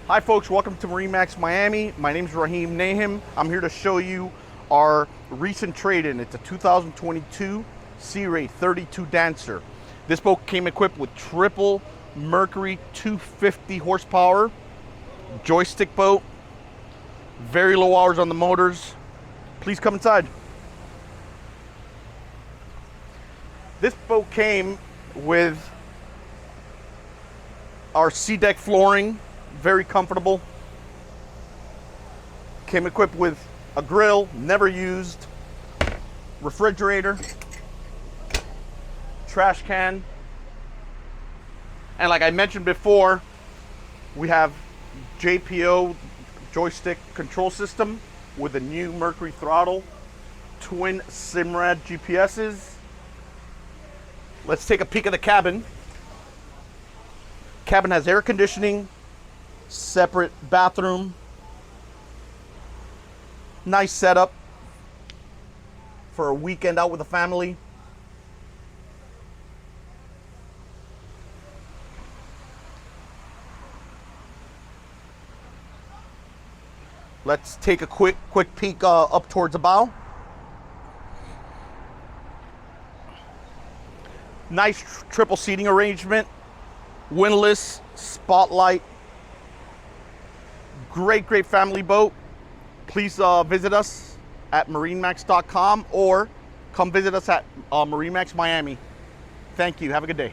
Hi folks, welcome to MarineMax Miami. My name is Rahim Nahim. I'm here to show you our recent trade-in. It's a 2022 Sea Ray 32 Dancer. This boat came equipped with triple Mercury 250 horsepower, joystick boat, very low hours on the motors. Please come inside. This boat came with our sea deck flooring, very comfortable. Came equipped with a grill, never used, refrigerator, trash can, and like I mentioned before, we have JPO joystick control system with a new Mercury throttle, twin Simrad GPSs. Let's take a peek at the cabin. Cabin has air conditioning, separate bathroom, nice setup for a weekend out with the family. Let's take a quick peek up towards the bow. Nice triple seating arrangement, windlass, spotlight. Great family boat. Please visit us at MarineMax.com or come visit us at MarineMax Miami. Thank you. Have a good day.